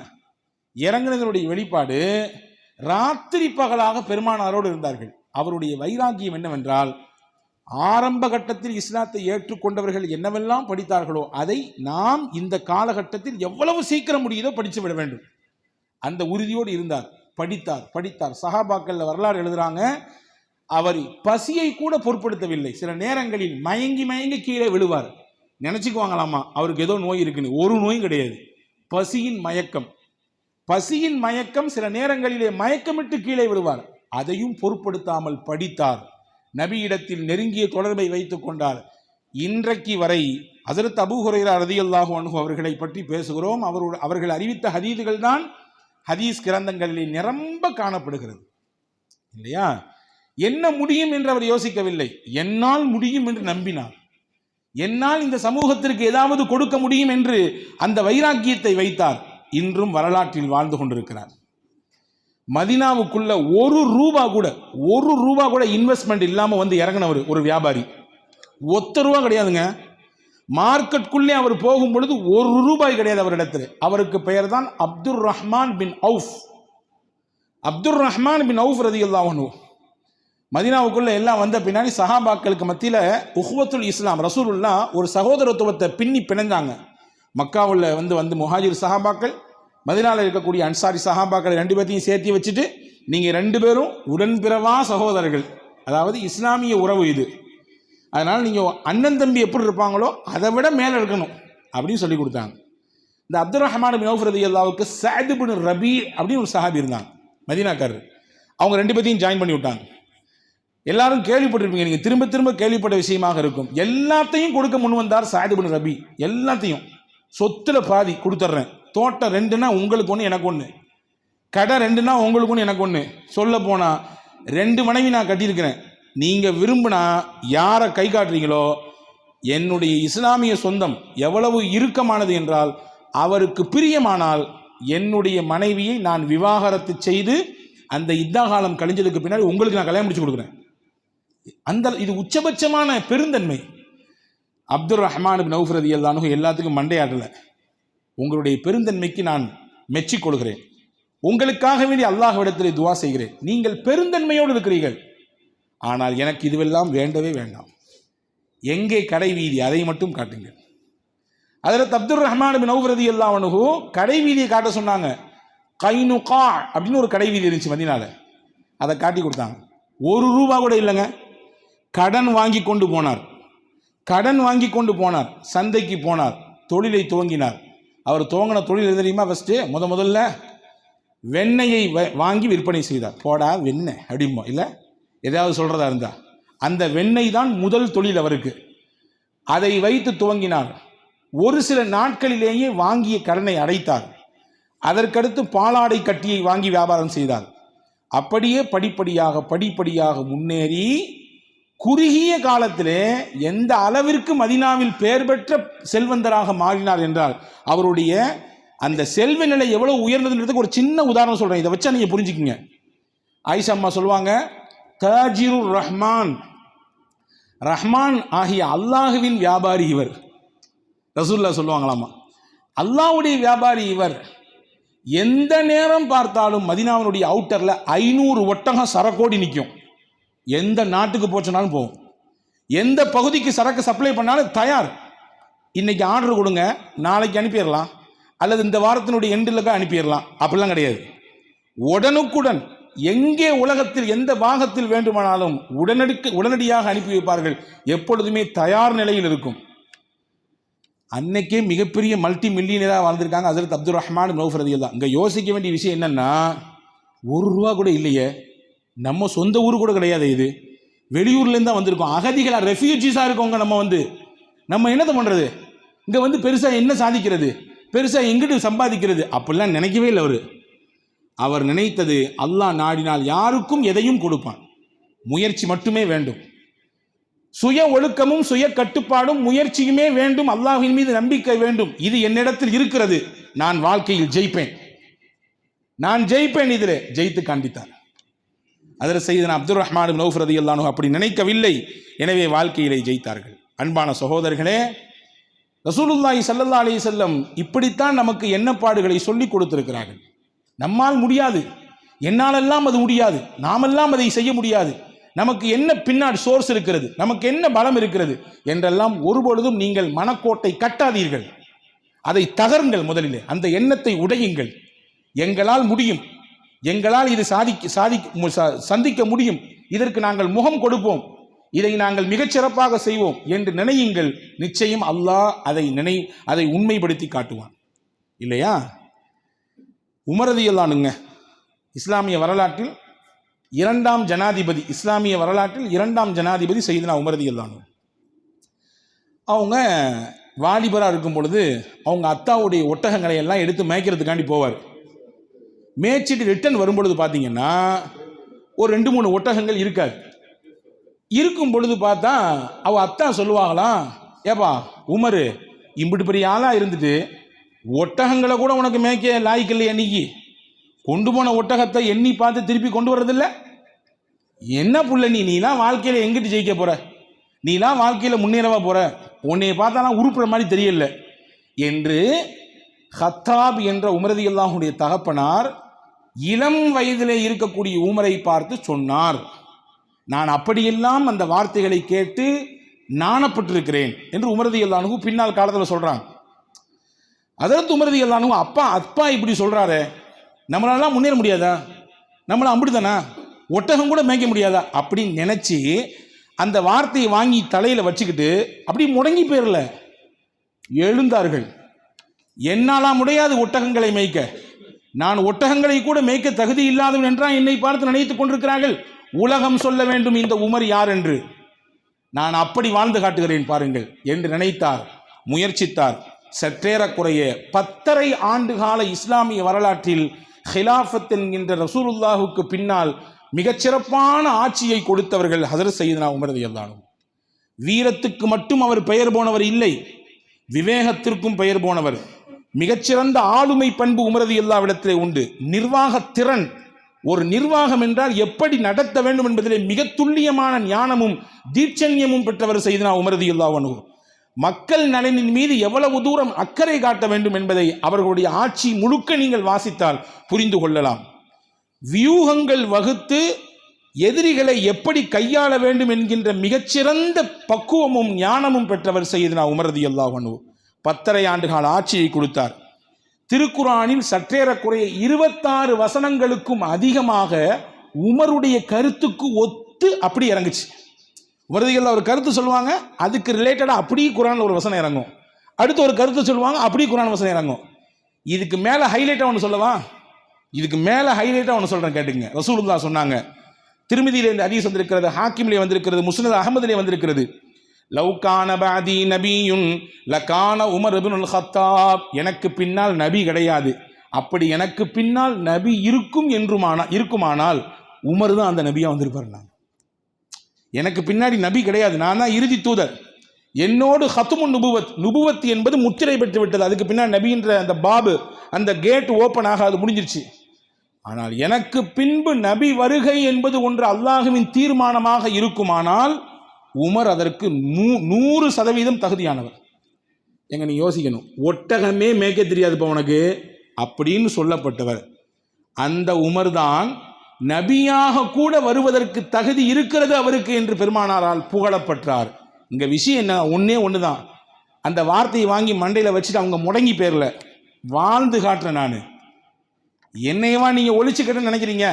இறங்குனதனுடைய வெளிப்பாடு ராத்திரி பகலாக பெருமானாரோடு இருந்தார்கள். அவருடைய வைராக்கியம் என்னவென்றால், ஆரம்ப கட்டத்தில் இஸ்லாத்தை ஏற்றுக்கொண்டவர்கள் என்னவெல்லாம் படித்தார்களோ அதை நாம் இந்த காலகட்டத்தில் எவ்வளவு சீக்கிரம் முடியுதோ படித்து விட வேண்டும். அந்த உறுதியோடு இருந்தார். படித்தார். சஹாபாக்கள் வரலாறு எழுதுறாங்க, அவர் பசியை கூட பொருட்படுத்தவில்லை. சில நேரங்களில் மயங்கி கீழே விழுவார். நினைச்சுக்குவாங்களாமா அவருக்கு ஏதோ நோய் இருக்குன்னு. ஒரு நோயும் கிடையாது. பசியின் மயக்கம் சில நேரங்களிலே மயக்கமிட்டு கீழே விழுவார். அதையும் பொருட்படுத்தாமல் படித்தார். நபியிடத்தில் நெருங்கிய தொடர்பை வைத்துக் கொண்டார். இன்றைக்கு வரை ஹஜ்ரத் அபூ ஹுரைரா ரலியல்லாஹு அன்ஹு அவர்களை பற்றி பேசுகிறோம். அவர்கள் அறிவித்த ஹதீதுகள் தான் ஹதீஸ் கிரந்தங்களிலே நிரம்ப காணப்படுகிறது இல்லையா? என்ன முடியும் என்று அவர் யோசிக்கவில்லை. என்னால் முடியும் என்று நம்பினார். என்னால் இந்த சமூகத்திற்கு ஏதாவது கொடுக்க முடியும் என்று அந்த வைராக்கியத்தை வைத்தார். இன்றும் வரலாற்றில் வாழ்ந்து கொண்டிருக்கிறார். மதீனாவுக்குள்ள ஒரு ரூபா கூட இன்வெஸ்ட்மெண்ட் இல்லாம வந்து இறங்கினவர் ஒரு வியாபாரி. ஒத்த ரூபா கிடையாதுங்க. மார்க்கெட்டுக்குள்ளே அவர் போகும் பொழுது ஒரு ரூபாய் கிடையாது அவரிடத்தில். அவருக்கு பெயர் தான் அப்துர் ரஹ்மான் பின் அவுஃப் ரலியல்லாஹு அன்ஹு. மதீனாவுக்குள்ள எல்லாம் வந்த பின்னாடி சஹாபாக்களுக்கு மத்தியில் உஹ்வத்துல் இஸ்லாம், ரசூலுல்லாஹ் ஒரு சகோதரத்துவத்தை பிணைஞ்சாங்க. மக்காவில் வந்து முஹாஜிர் சஹாபாக்கள், மதீனாவில் இருக்கக்கூடிய அன்சாரி சஹாபாக்கள் 2 பேர்த்தையும் சேர்த்து வச்சுட்டு, நீங்கள் 2 பேரும் உடன்பிறவா சகோதரர்கள், அதாவது இஸ்லாமிய உறவு இது. அதனால் நீங்கள் அண்ணன் தம்பி எப்படி இருப்பாங்களோ அதை விட மேலே இருக்கணும் அப்படின்னு சொல்லி கொடுத்தாங்க. இந்த அப்துர் ரஹ்மான் பின் அவுஃப் ரலியல்லாஹுவுக்கு சஅத் பின் ரபீ அப்படின்னு ஒரு சஹாபி இருந்தாங்க, மதீனாக்காரர். அவங்க 2 பேர்த்தையும் ஜாயின் பண்ணி விட்டாங்க. எல்லாரும் கேள்விப்பட்டிருப்பீங்க, நீங்கள் திரும்ப திரும்ப கேள்விப்பட்ட விஷயமாக இருக்கும். எல்லாத்தையும் கொடுக்க முன் வந்தார் சஅத் பின் ரபீ. எல்லாத்தையும், சொத்துல பாதி கொடுத்துட்றேன், தோட்டம் 2னா உங்களுக்கு 1 எனக்கு 1, கடை 2னா உங்களுக்கு 1 எனக்கு 1. சொல்ல போனா 2 மனைவி நான் கட்டியிருக்கிறேன். நீங்க விரும்பினா யாரை கை காட்டுறீங்களோ, என்னுடைய இஸ்லாமிய சொந்தம் எவ்வளவு இறுக்கமானது என்றால், அவருக்கு பிரியமானால் என்னுடைய மனைவியை நான் விவாகரத்து செய்து அந்த இத்தா காலம் கழிஞ்சதுக்கு பின்னாடி உங்களுக்கு நான் கல்யாணம் முடிச்சு கொடுக்குறேன். இது உச்சபட்சமான பெருந்தன்மை. அப்துர் ரஹ்மான் பின் அவுஃப் ரலியல்லாஹு அன்ஹு எல்லாத்துக்கும் மண்டையாடல. உங்களுடைய பெருந்தன்மைக்கு நான் மெச்சிக்கொள்கிறேன். உங்களுக்காக வேண்டி அல்லாஹ்விடத்தில் துவா செய்கிறேன். நீங்கள் பெருந்தன்மையோடு இருக்கிறீர்கள். ஆனால் எனக்கு இதுவெல்லாம் வேண்டவே வேண்டாம். எங்கே கடை வீதி அதை மட்டும் காட்டுங்கள். ஹஜ்ரத் அப்துர் ரஹ்மான் பின் அவுஃப் ரலியல்லாஹு அன்ஹு கடை வீதியை காட்ட சொன்னாங்க. கைனுகா அப்படின்னு ஒரு கடை வீதி இருந்துச்சு மதீனால. அதை காட்டி கொடுத்தாங்க. 1 ரூபா கூட இல்லைங்க. கடன் வாங்கி கொண்டு போனார். சந்தைக்கு போனார், தொழிலை துவங்கினார். அவர் துவங்கின தொழில் தெரியுமா? ஃபர்ஸ்ட் முதல்ல வெண்ணெயை வாங்கி விற்பனை செய்தார். போடா வெண்ணெய் அப்படிமோ இல்லை ஏதாவது சொல்றதா இருந்தா, அந்த வெண்ணெய் தான் முதல் தொழில் அவருக்கு. அதை வைத்து துவங்கினார். ஒரு சில நாட்களிலேயே வாங்கிய கடனை அடைத்தார். அதற்கடுத்து பாலாடை கட்டியை வாங்கி வியாபாரம் செய்தார். அப்படியே படிப்படியாக முன்னேறி குறுகிய காலத்திலே எந்த அளவிற்கு மதீனாவில் பெயர் பெற்ற செல்வந்தராக மாறினார் என்றால், அவருடைய அந்த செல்வ நிலை எவ்வளவு உயர்ந்ததுன்றதுக்கு ஒரு சின்ன உதாரணம் சொல்றேன். இதை வச்சா நீங்க புரிஞ்சுக்குங்க. ஆயிஷா அம்மா சொல்லுவாங்க, தாஜிருர் ரஹ்மான் ஆகிய அல்லாஹுவின் வியாபாரி இவர். ரசூலுல்லாஹ் சொல்லுவாங்களாமா, அல்லாஹ்வுடைய வியாபாரி இவர். எந்த நேரம் பார்த்தாலும் மதீனாவினுடைய அவுட்டர்ல 500 ஒட்டகம் சரக்கோடி நிற்கும். எந்த நாட்டுக்கு போச்சுனாலும் போகும். எந்த பகுதிக்கு சரக்கு சப்ளை பண்ணாலும் தயார். இன்னைக்கு ஆர்டர் கொடுங்க, நாளைக்கு அனுப்பிடலாம், அல்லது இந்த வாரத்தினுடைய எண்டில் அனுப்பிடலாம். அப்படிலாம் கிடையாது. உடனுக்குடன் எங்கே உலகத்தில் எந்த பாகத்தில் வேண்டுமானாலும் உடனடியாக அனுப்பி வைப்பார்கள். எப்பொழுதுமே தயார் நிலையில் இருக்கும். அன்னைக்கே மிகப்பெரிய மல்டி மில்லியனராக வாழ்ந்திருக்காங்க ஹஜ்ரத் அப்துர் ரஹ்மான் பின் அவுஃப் ரலியல்லாஹு. இங்கே யோசிக்க வேண்டிய விஷயம் என்னன்னா, 1 ரூபா கூட இல்லையே. நம்ம சொந்த ஊர் கூட கிடையாது. இது வெளியூர்லேருந்து தான் வந்திருக்கோம். அகதிகளாக ரெஃப்யூஜிஸாக இருக்கவங்க. நம்ம என்னத்தை பண்ணுறது? இங்கே பெருசாக என்ன சாதிக்கிறது, பெருசாக எங்கிட்டு சம்பாதிக்கிறது அப்படிலாம் நினைக்கவே இல்லை. அவர் நினைத்தது, அல்லாஹ் நாடினால் யாருக்கும் எதையும் கொடுப்பான். முயற்சி மட்டுமே வேண்டும். சுய ஒழுக்கமும் சுய கட்டுப்பாடும் முயற்சியுமே வேண்டும். அல்லாஹ்வின் மீது நம்பிக்கை வேண்டும். இது என்னிடத்தில் இருக்கிறது. நான் வாழ்க்கையில் ஜெயிப்பேன். இதில் ஜெயித்து காண்பித்தார். அதில் சையதுனா அப்துர் ரஹ்மான் பின் அவுஃப் ரலியல்லாஹு அன்ஹு அப்படி நினைக்கவில்லை. எனவே வாழ்க்கையிலே ஜெயித்தார்கள். அன்பான சகோதரர்களே, ரசூலுல்லாஹி ஸல்லல்லாஹு அலைஹி வஸல்லம் இப்படித்தான் நமக்கு எண்ணப்பாடுகளை சொல்லி கொடுத்திருக்கிறார்கள். நம்மால் முடியாது. என்னாலெல்லாம் அது முடியாது, நாமெல்லாம் அதை செய்ய முடியாது, நமக்கு என்ன பின்னாடி சோர்ஸ் இருக்கிறது, நமக்கு என்ன பலம் இருக்கிறது என்றெல்லாம் ஒருபொழுதும் நீங்கள் மனக்கோட்டை கட்டாதீர்கள். அதை தகருங்கள். முதலிலே அந்த எண்ணத்தை உடையுங்கள். எங்களால் முடியும், எங்களால் இது சந்திக்க முடியும், இதற்கு நாங்கள் முகம் கொடுப்போம், இதை நாங்கள் மிகச்சிறப்பாக செய்வோம் என்று நினையுங்கள். நிச்சயம் அல்லாஹ் அதை உண்மைப்படுத்தி காட்டுவான். இல்லையா? உமர் ரலியல்லாஹு அன்ஹு இஸ்லாமிய வரலாற்றில் இரண்டாம் ஜனாதிபதி, இஸ்லாமிய வரலாற்றில் இரண்டாம் ஜனாதிபதி சையதுனா உமர் ரலியல்லாஹு அன்ஹு. அவங்க வாலிபராக இருக்கும் பொழுது அவங்க அத்தாவுடைய ஒட்டகங்களை எல்லாம் எடுத்து மேய்க்கிறதுக்காண்டி போவார். மேய்ச்சிட்டு ரிட்டர்ன் வரும்பொழுது பார்த்தீங்கன்னா ஒரு 2-3 ஒட்டகங்கள் இருக்காது. இருக்கும் பொழுது பார்த்தா அவ அத்தா சொல்லுவாங்களாம், ஏப்பா உமர், இம்பிட்டு பெரிய ஆளாக இருந்துட்டு ஒட்டகங்களை கூட உனக்கு மேய்க்க லாய்க்கு இல்லை, அன்னைக்கு கொண்டு போன ஒட்டகத்தை எண்ணி பார்த்து திருப்பி கொண்டு வர்றதில்ல, என்ன புள்ள நீலாம் வாழ்க்கையில் எங்கிட்டு ஜெயிக்க போற, நீலாம் வாழ்க்கையில் முன்னேறவா போற, உன்னைய பார்த்தாலாம் உருப்புற மாதிரி தெரியல என்று ஹத்தாப் என்ற உமர் ரலியல்லாஹு அன்ஹுடைய தகப்பனார் இளம் வயதிலே இருக்கக்கூடிய உமரை பார்த்து சொன்னார். நான் அப்படியெல்லாம் அந்த வார்த்தைகளை கேட்டு நாணப்பட்டிருக்கிறேன் என்று உமர் ரலியல்லாஹு அன்ஹு பின்னால் காலத்தில் சொல்றாங்க. அதற்கு உமர் ரலியல்லாஹு அன்ஹு அப்பா இப்படி சொல்றாரே, நம்மளாலாம் முன்னேற முடியாதா, நம்மள அப்படித்தானா, ஒட்டகம் கூட மேய்க்க முடியாதா அப்படின்னு நினைச்சு அந்த வார்த்தையை வாங்கி தலையில வச்சுக்கிட்டு அப்படி முடங்கி போயிடல, எழுந்தார்கள். என்னாலாம் முடியாது ஒட்டகங்களை மேய்க்க, நான் ஒட்டகங்களை கூட மேய்க்க தகுதி இல்லாதவன் என்றால் என்னை பார்த்து நினைத்துக் கொண்டிருக்கிறார்கள், உலகம் சொல்ல வேண்டும் இந்த உமர் யார் என்று, நான் அப்படி வாழ்ந்து காட்டுகிறேன் பாருங்கள் என்று நினைத்தார், முயற்சித்தார். சற்றேறக்குறைய 10.5 ஆண்டு கால இஸ்லாமிய வரலாற்றில் ஹிலாஃபத் என்கின்ற ரசூலுல்லாஹுக்கு பின்னால் மிகச்சிறப்பான ஆட்சியை கொடுத்தவர்கள் ஹஜ்ரத் சையதுனா உமர் ரலியல்லாஹு அன்ஹு. வீரத்துக்கு மட்டும் அவர் பெயர் போனவர் இல்லை, விவேகத்திற்கும் பெயர் போனவர். மிகச்சிறந்த ஆளுமை பண்பு உமர் ரலியல்லாஹு இடத்திலே உண்டு. நிர்வாகத்திறன், ஒரு நிர்வாகம் என்றால் எப்படி நடத்த வேண்டும் என்பதிலே மிக துல்லியமான ஞானமும் தீட்சண்யமும் பெற்றவர் சையதுனா உமர் ரலியல்லாஹு அன்ஹு. மக்கள் நலனின் மீது எவ்வளவு தூரம் அக்கறை காட்ட வேண்டும் என்பதை அவர்களுடைய ஆட்சி முழுக்க நீங்கள் வாசித்தால் புரிந்து கொள்ளலாம். வியூகங்கள் வகுத்து எதிரிகளை எப்படி கையாள வேண்டும் என்கின்ற மிகச்சிறந்த பக்குவமும் ஞானமும் பெற்றவர் சையதுனா உமர் ரலியல்லாஹு அன்ஹு. 10.5 ஆண்டு கால ஆட்சியை கொடுத்தார். திருக்குர்ஆனில் சற்றேறக்குறைய 26 வசனங்களுக்கும் அதிகமாக உமருடைய கருத்துக்கு ஒத்து அப்படி இறங்குச்சு. உமர் ரலியல்லாஹு ஒரு கருத்து சொல்லுவாங்க, அதுக்கு ரிலேட்டடாக அப்படியே குர்ஆனில் ஒரு வசனம் இறங்கும், அடுத்து ஒரு கருத்து சொல்லுவாங்க, அப்படியே குர்ஆன் வசனம் இறங்கும். இதுக்கு மேலே ஹைலைட்டாக ஒன்று சொல்லவா, இதுக்கு மேலே ஹைலைட்டாக ஒன்று சொல்கிறேன் கேட்டுங்க. ரசூலுல்லாஹ் சொன்னாங்க, திருமிதியிலே இந்த ஹதீஸ் வந்திருக்கிறது, ஹாக்கிமிலே வந்திருக்கிறது, முஸ்னத் அஹ்மதிலே வந்திருக்கிறது, லவ்கான பாதி நபியுன் லகான உமர் இப்னுல் ஹத்தாப், எனக்கு பின்னால் நபி கிடையாது, அப்படி எனக்கு பின்னால் நபி இருக்குமானால் உமர் தான் அந்த நபியாக வந்திருப்பார். நான் எனக்கு பின்னாடி நபி கிடையாது, நான் தான் இறுதி தூதர், என்னோடு ஹத்துமுன் நுபுவத் என்பது முத்திரை பெற்று விட்டது, அதுக்கு பின்னால் நபின்ற அந்த பாபு, அந்த கேட் ஓப்பன் ஆகாது, முடிஞ்சிருச்சு. ஆனால் எனக்கு பின்பு நபி வருகை என்பது ஒன்று அல்லாஹுவின் தீர்மானமாக இருக்குமானால் உமர் அதற்கு 100% தகுதியானவர். எங்க நீ யோசிக்கணும், ஒட்டகமே மேய்க்க தெரியாதுப்பா உனக்கு அப்படின்னு சொல்லப்பட்டவர் அந்த உமர் தான் நபியாக கூட வருவதற்கு தகுதி இருக்கிறது அவருக்கு என்று பெருமானாரால் புகழப்பட்டார். இங்க விஷயம் என்ன, ஒன்று தான், அந்த வார்த்தையை வாங்கி மண்டையில் வச்சுட்டு அவங்க முடங்கி பேர்ல வாழ்ந்து காட்டுறேன். நான் என்னையவா நீங்க ஒழிச்சுக்கிட்டேன்னு நினைக்கிறீங்க,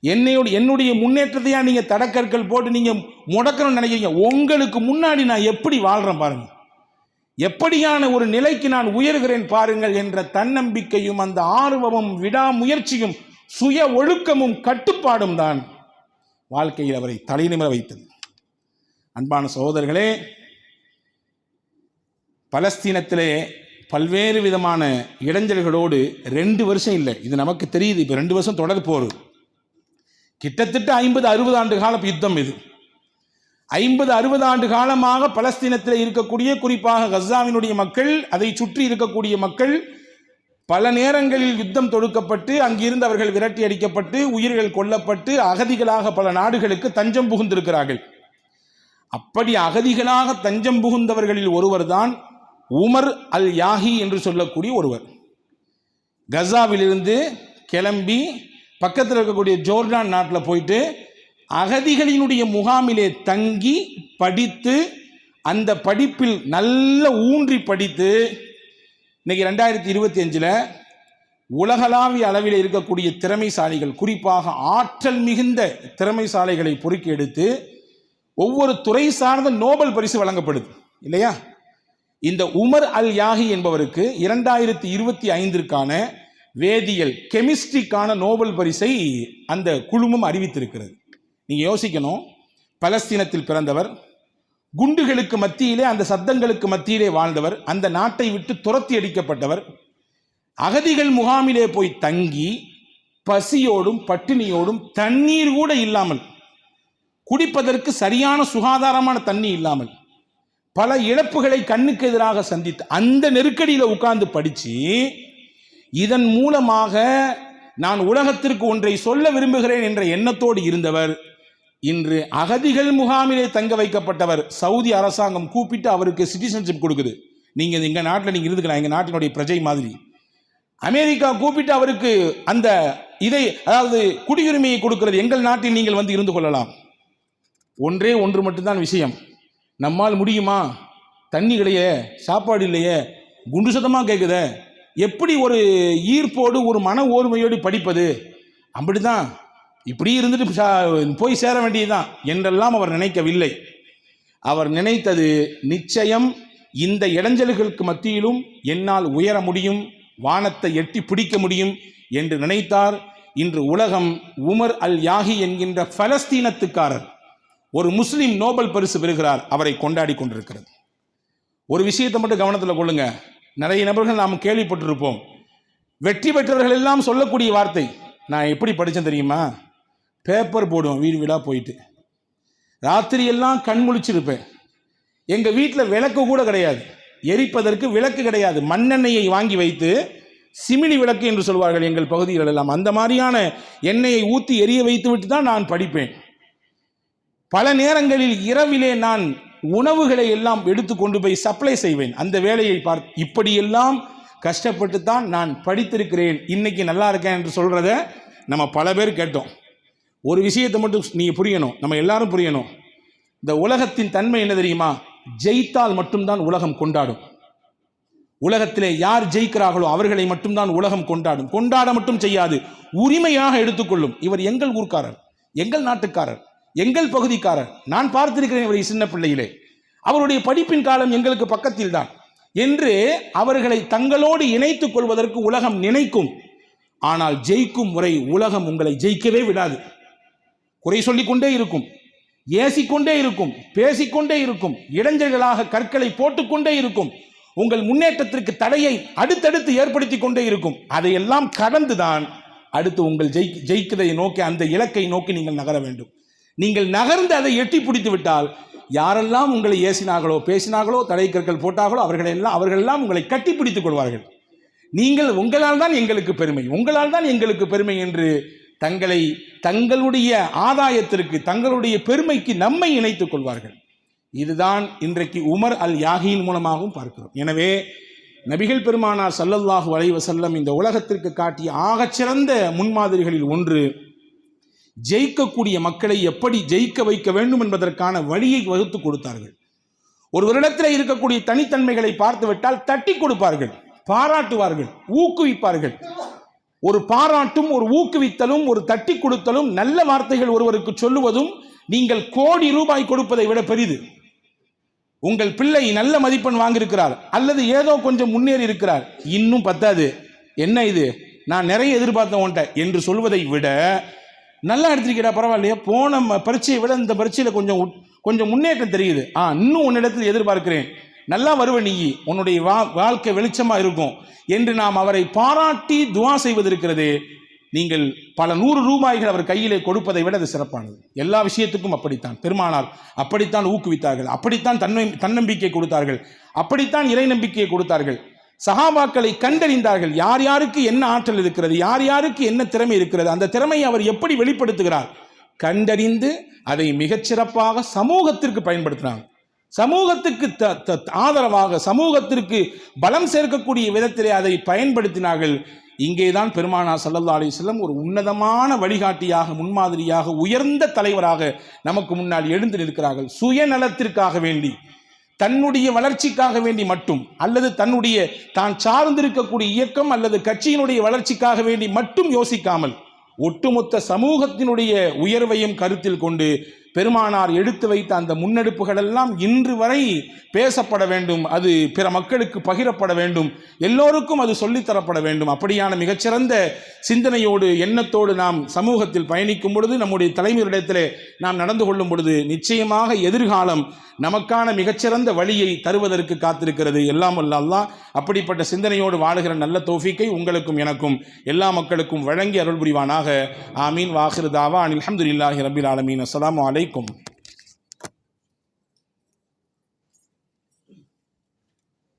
என்னுடைய முன்னேற்றத்தையா நீங்க தடக்கற்கள் போட்டு நீங்க முடக்கணும்னு நினைக்கிறீங்க? உங்களுக்கு முன்னாடி நான் எப்படி வாழ்றேன் பாருங்க, எப்படியான ஒரு நிலைக்கு நான் உயர்கிறேன் பாருங்கள் என்ற தன்னம்பிக்கையும் அந்த ஆர்வமும் விடாமுயற்சியும் சுய ஒழுக்கமும் கட்டுப்பாடும் தான் வாழ்க்கையில் அவரை தலைநிமிர வைத்தது. அன்பான சகோதரர்களே, பலஸ்தீனத்திலே பல்வேறு விதமான இடைஞ்சல்களோடு 2 வருஷம் இல்லை, இது நமக்கு தெரியுது, இப்போ 2 வருஷம் தொடர் போர், கிட்டத்தட்ட 50-60 ஆண்டு கால யுத்தம். இது 50-60 ஆண்டு காலமாக பலஸ்தீனத்தில் இருக்கக்கூடிய, குறிப்பாக கஸாவினுடைய மக்கள், அதை சுற்றி இருக்கக்கூடிய மக்கள் பல நேரங்களில் யுத்தம் தொடுக்கப்பட்டு அங்கிருந்து அவர்கள் விரட்டி அடிக்கப்பட்டு உயிர்கள் கொல்லப்பட்டு அகதிகளாக பல நாடுகளுக்கு தஞ்சம் புகுந்திருக்கிறார்கள். அப்படி அகதிகளாக தஞ்சம் புகுந்தவர்களில் ஒருவர் தான் உமர் அல் யாஹி என்று சொல்லக்கூடிய ஒருவர். கஸாவிலிருந்து கிளம்பி பக்கத்தில் இருக்கக்கூடிய ஜோர்டான் நாட்டில் போயிட்டு அகதிகளினுடைய முகாமிலே தங்கி படித்து அந்த படிப்பில் நல்ல ஊன்றி படித்து இன்னைக்கு 2025 உலகளாவிய அளவில் இருக்கக்கூடிய திறமைசாலிகள், குறிப்பாக ஆற்றல் மிகுந்த திறமைசாலிகளை பொறுக்கி எடுத்து ஒவ்வொரு துறை சார்ந்த நோபல் பரிசு வழங்கப்படுது இல்லையா? இந்த உமர் அல் யாஹி என்பவருக்கு 2025ற்கான வேதியியல் கெமிஸ்ட்ரிக்கான நோபல் பரிசை அந்த குழுமம் அறிவித்திருக்கிறது. நீங்க யோசிக்கணும், பலஸ்தீனத்தில் பிறந்தவர், குண்டுகளுக்கு மத்தியிலே அந்த சத்தங்களுக்கு மத்தியிலே வாழ்ந்தவர், அந்த நாட்டை விட்டு துரத்தி அடிக்கப்பட்டவர், அகதிகள் முகாமிலே போய் தங்கி பசியோடும் பட்டினியோடும் தண்ணீர் கூட இல்லாமல், குடிப்பதற்கு சரியான சுகாதாரமான தண்ணி இல்லாமல் பல இழப்புகளை கண்ணுக்கு எதிராக சந்தித்து அந்த நெருக்கடியில் உட்கார்ந்து படிச்சு இதன் மூலமாக நான் உலகத்திற்கு ஒன்றை சொல்ல விரும்புகிறேன் என்ற எண்ணத்தோடு இருந்தவர் இன்று அகதிகள் முகாமிலே தங்க வைக்கப்பட்டவர். சவுதி அரசாங்கம் கூப்பிட்டு அவருக்கு சிட்டிசன்ஷிப் கொடுக்குது. நீங்க எங்க நாட்டில் நீங்க இருந்துக்கலாம், எங்க நாட்டினுடைய பிரஜை மாதிரி. அமெரிக்கா கூப்பிட்டு அவருக்கு அந்த அதாவது குடியுரிமையை கொடுக்கிறது. எங்கள் நாட்டில் நீங்கள் வந்து இருந்து கொள்ளலாம். ஒன்றே ஒன்று மட்டும்தான் விஷயம், நம்மால் முடியுமா? தண்ணி இல்லையே, சாப்பாடு இல்லையே, குண்டு சத்தமாக கேட்குதே, எப்படி ஒரு ஈர்ப்போடு ஒரு மன ஓர்மையோடு படிப்பது? அப்படிதான் இப்படி இருந்துட்டு போய் சேர வேண்டியதுதான் என்றெல்லாம் அவர் நினைக்கவில்லை. அவர் நினைத்தது நிச்சயம் இந்த இடைஞ்சல்களுக்கு மத்தியிலும் என்னால் உயர முடியும், வானத்தை எட்டி பிடிக்க முடியும் என்று நினைத்தார். இன்று உலகம் உமர் அல் யாஹி என்கின்ற பலஸ்தீனத்துக்காரர் ஒரு முஸ்லிம் நோபல் பரிசு பெறுகிறார், அவரை கொண்டாடி கொண்டிருக்கிறது. ஒரு விஷயத்தை மட்டும் கவனத்தில் கொள்ளுங்க. நிறைய நபர்கள் நாம் கேள்விப்பட்டிருப்போம், வெற்றி பெற்றவர்கள் எல்லாம் சொல்லக்கூடிய வார்த்தை, நான் எப்படி படித்தேன் தெரியுமா? பேப்பர் போடுவோம், வீடு வீடாக போயிட்டு ராத்திரி எல்லாம் கண் முழிச்சிருப்பேன். எங்கள் வீட்டில் விளக்கு கூட கிடையாது, எரிப்பதற்கு விளக்கு கிடையாது, மண்ணெண்ணெயை வாங்கி வைத்து சிமினி விளக்கு என்று சொல்வார்கள் எங்கள் பகுதிகள் எல்லாம், அந்த மாதிரியான எண்ணெயை ஊற்றி எரிய வைத்து விட்டு தான் நான் படிப்பேன். பல நேரங்களில் இரவிலே நான் உணவுகளை எல்லாம் எடுத்து கொண்டு போய் சப்ளை செய்வேன். அந்த வேலையை இப்படியெல்லாம் கஷ்டப்பட்டு தான் நான் படித்திருக்கிறேன், இன்னைக்கு நல்லா இருக்கேன் என்று சொல்றத நம்ம பல பேர் கேட்டோம். ஒரு விஷயத்தை மட்டும் நீங்க புரியணும், நம்ம எல்லாரும் புரியணும். இந்த உலகத்தின் தன்மை என்ன தெரியுமா? ஜெயித்தால் மட்டும்தான் உலகம் கொண்டாடும். உலகத்திலே யார் ஜெயிக்கிறார்களோ அவர்களை மட்டும்தான் உலகம் கொண்டாடும். கொண்டாட மட்டும் செய்யாது, உரிமையாக எடுத்துக்கொள்ளும். இவர் எங்கள் ஊர்க்காரர், எங்கள் நாட்டுக்காரர், எங்கள் பகுதிக்காரர், நான் பார்த்திருக்கிறேன் இவரை சின்ன பிள்ளையிலே, அவருடைய படிப்பின் காலம் எங்களுக்கு பக்கத்தில் தான் என்று அவர்களை தங்களோடு இணைத்துக் கொள்வதற்கு உலகம் நினைக்கும். ஆனால் ஜெயிக்கும் முறை உலகம் உங்களை ஜெயிக்கவே விடாது. குறை சொல்லிக்கொண்டே இருக்கும், ஏசிக்கொண்டே இருக்கும், பேசிக்கொண்டே இருக்கும், இடைஞ்சல்களாக கற்களை போட்டுக்கொண்டே இருக்கும், உங்கள் முன்னேற்றத்திற்கு தடையை அடுத்தடுத்து ஏற்படுத்தி கொண்டே இருக்கும். அதையெல்லாம் கடந்துதான் அடுத்து உங்கள் ஜெயிக்கிறதை நோக்கி, அந்த இலக்கை நோக்கி நீங்கள் நகர வேண்டும். நீங்கள் நகர்ந்து அதை எட்டி பிடித்து விட்டால் யாரெல்லாம் உங்களை ஏசினார்களோ, பேசினார்களோ, தடை கற்கள் போட்டார்களோ அவர்களெல்லாம் உங்களை கட்டி பிடித்துக் கொள்வார்கள். நீங்கள் உங்களால் தான் எங்களுக்கு பெருமை, உங்களால் தான் எங்களுக்கு பெருமை என்று தங்களுடைய ஆதாயத்திற்கு, தங்களுடைய பெருமைக்கு நம்மை இணைத்துக் கொள்வார்கள். இதுதான் இன்றைக்கு உமர் அல் யாஹியின் மூலமாகவும் பார்க்கிறோம். எனவே நபிகள் பெருமானார் ஸல்லல்லாஹு அலைஹி வஸல்லம் இந்த உலகத்திற்கு காட்டிய ஆகச்சிறந்த முன்மாதிரிகளில் ஒன்று, ஜெயிக்கக்கூடிய மக்களை எப்படி ஜெயிக்க வைக்க வேண்டும் என்பதற்கான வழியை வகுத்து கொடுத்தார்கள். ஒருவரிடத்தில் இருக்கக்கூடிய தனித்தன்மைகளை பார்த்துவிட்டால் தட்டி கொடுப்பார்கள், பாராட்டுவார்கள், ஊக்குவிப்பார்கள். ஒரு பாராட்டும், ஒரு ஊக்குவித்தலும், ஒரு தட்டி கொடுத்தலும், நல்ல வார்த்தைகள் ஒருவருக்கு சொல்லுவதும் நீங்கள் கோடி ரூபாய் கொடுப்பதை விட பெரிது. உங்கள் பிள்ளை நல்ல மதிப்பெண் வாங்கியிருக்கிறார், அல்லது ஏதோ கொஞ்சம் முன்னேறி இருக்கிறார், இன்னும் பத்தாது, என்ன இது, நான் நிறைய எதிர்பார்த்த உன்ட்ட என்று சொல்வதை விட, நல்லா எடுத்திருக்கிறா, பரவாயில்லையா, போன பரீட்சையை விட இந்த பரீட்சையில் கொஞ்சம் முன்னேற்றம் தெரியுது, இன்னும் உன்னிடத்தில் எதிர்பார்க்கிறேன், நல்லா வருவ, நீ உன்னுடைய வாழ்க்கை வெளிச்சமா இருக்கும் என்று நாம் அவரை பாராட்டி துவா செய்வதற்கிறது. நீங்கள் பல 100 ரூபாய்கள் அவர் கையிலே கொடுப்பதை விட அது சிறப்பானது. எல்லா விஷயத்துக்கும் அப்படித்தான் பெருமானார் அப்படித்தான் ஊக்குவித்தார்கள், அப்படித்தான் தன்னம்பிக்கை கொடுத்தார்கள், அப்படித்தான் இறை நம்பிக்கையை கொடுத்தார்கள். சஹாபாக்களை கண்டறிந்தார்கள், யார் யாருக்கு என்ன ஆற்றல் இருக்கிறது, யார் யாருக்கு என்ன திறமை இருக்கிறது, அந்த திறமையை அவர் எப்படி வெளிப்படுத்துகிறார் கண்டறிந்து அதை மிகச்சிறப்பாக சமூகத்திற்கு பயன்படுத்தினாங்க. சமூகத்துக்கு ஆதரவாக, சமூகத்திற்கு பலம் சேர்க்கக்கூடிய விதத்திலே அதை பயன்படுத்தினார்கள். இங்கேதான் பெருமானார் ஸல்லல்லாஹு அலைஹி வஸல்லம் ஒரு உன்னதமான வழிகாட்டியாக, முன்மாதிரியாக, உயர்ந்த தலைவராக நமக்கு முன்னால் எழுந்து நிற்கிறார்கள். சுயநலத்திற்காக வேண்டி, தன்னுடைய வளர்ச்சிக்காக வேண்டி மட்டும், அல்லது தான் சார்ந்திருக்கக்கூடிய இயக்கம் அல்லது கட்சியினுடைய வளர்ச்சிக்காக வேண்டி மட்டும் யோசிக்காமல், ஒட்டுமொத்த சமூகத்தினுடைய உயர்வையும் கருத்தில் கொண்டு பெருமானார் எடுத்து வைத்த அந்த முன்னெடுப்புகள் எல்லாம் இன்று வரை பேசப்பட வேண்டும், அது பிற மக்களுக்கு பகிரப்பட வேண்டும், எல்லோருக்கும் அது சொல்லித்தரப்பட வேண்டும். அப்படியான மிகச்சிறந்த சிந்தனையோடு, எண்ணத்தோடு நாம் சமூகத்தில் பயணிக்கும் பொழுது, நம்முடைய தலைமையிடத்திலே நாம் நடந்து கொள்ளும் பொழுது, நிச்சயமாக எதிர்காலம் நமக்கான மிகச்சிறந்த வழியை தருவதற்கு காத்திருக்கிறது. எல்லாம் வல்ல அல்லாஹ் அப்படிப்பட்ட சிந்தனையோடு வாழுகிற நல்ல தௌஃபீக்கை உங்களுக்கும் எனக்கும் எல்லா மக்களுக்கும் வழங்கி அருள் புரிவானாக. ஆமீன். வாஹிரு தாவா அனில் ஹம்துலில்லாஹி ரப்பில் ஆலமீன். அஸ்ஸலாமு அலைக்கும்.